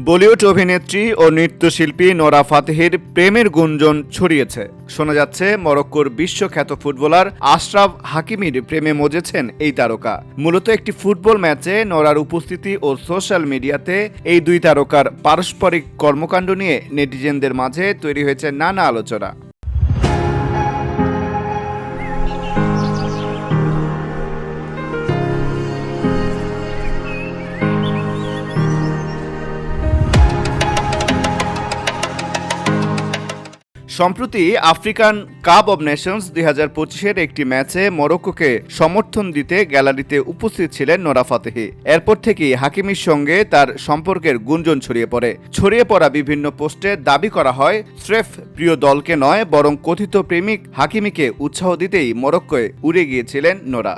বলিউড অভিনেত্রী ও নৃত্যশিল্পী নোরা ফাতেহির প্রেমের গুঞ্জন ছড়িয়েছে। শোনা যাচ্ছে মরক্কোর বিশ্বখ্যাত ফুটবলার আশরাফ হাকিমির প্রেমে মজেছেন এই তারকা। মূলত একটি ফুটবল ম্যাচে নোরার উপস্থিতি ও সোশ্যাল মিডিয়াতে এই দুই তারকার পারস্পরিক কর্মকাণ্ড নিয়ে নেটিজেনদের মাঝে তৈরি হয়েছে নানা আলোচনা। সম্প্রতি আফ্রিকান কাপ অব নেশনস 2025-এর একটি ম্যাচে মরক্কোকে সমর্থন দিতে গ্যালারিতে উপস্থিত ছিলেন নোরা ফাতেহি। এরপর থেকেই হাকিমির সঙ্গে তার সম্পর্কের গুঞ্জন ছড়িয়ে পড়া বিভিন্ন পোস্টে দাবি করা হয় স্রেফ প্রিয় দলকে নয় বরং কথিত প্রেমিক হাকিমিকে উৎসাহ দিতেই মরক্কোয় উড়ে গিয়েছিলেন নোরা।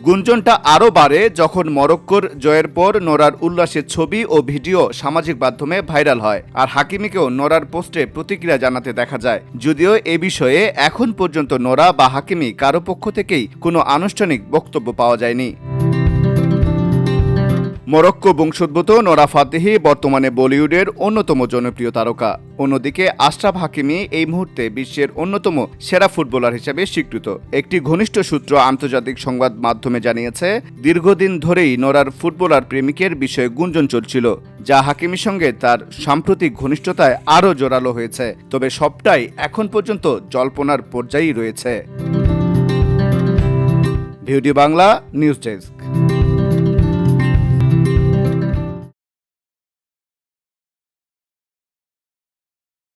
গুঞ্জনটা আরও বাড়ে যখন মরক্কোর জয়ের পর নোরার উল্লাসের ছবি ও ভিডিও সামাজিক মাধ্যমে ভাইরাল হয়, আর হাকিমিকেও নোরার পোস্টে প্রতিক্রিয়া জানাতে দেখা যায়। যদিও এ বিষয়ে এখন পর্যন্ত নোরা বা হাকিমি কারো পক্ষ থেকেই কোনো আনুষ্ঠানিক বক্তব্য পাওয়া যায়নি। মরক্কো বংশোদ্ভূত নোরা ফাতেহি বর্তমানে বলিউডের অন্যতম জনপ্রিয় তারকা। অন্যদিকে আশরাফ হাকিমি এই মুহূর্তে বিশ্বের অন্যতম সেরা ফুটবলার হিসেবে স্বীকৃত। একটি ঘনিষ্ঠ সূত্র আন্তর্জাতিক সংবাদ মাধ্যমে জানিয়েছে, দীর্ঘদিন ধরেই নোরার ফুটবলার প্রেমিকের বিষয়ে গুঞ্জন চলছিল, যা হাকিমির সঙ্গে তার সাম্প্রতিক ঘনিষ্ঠতায় আরও জোরালো হয়েছে। তবে সবটাই এখন পর্যন্ত জল্পনার পর্যায়েই রয়েছে। Video Bangla news desk.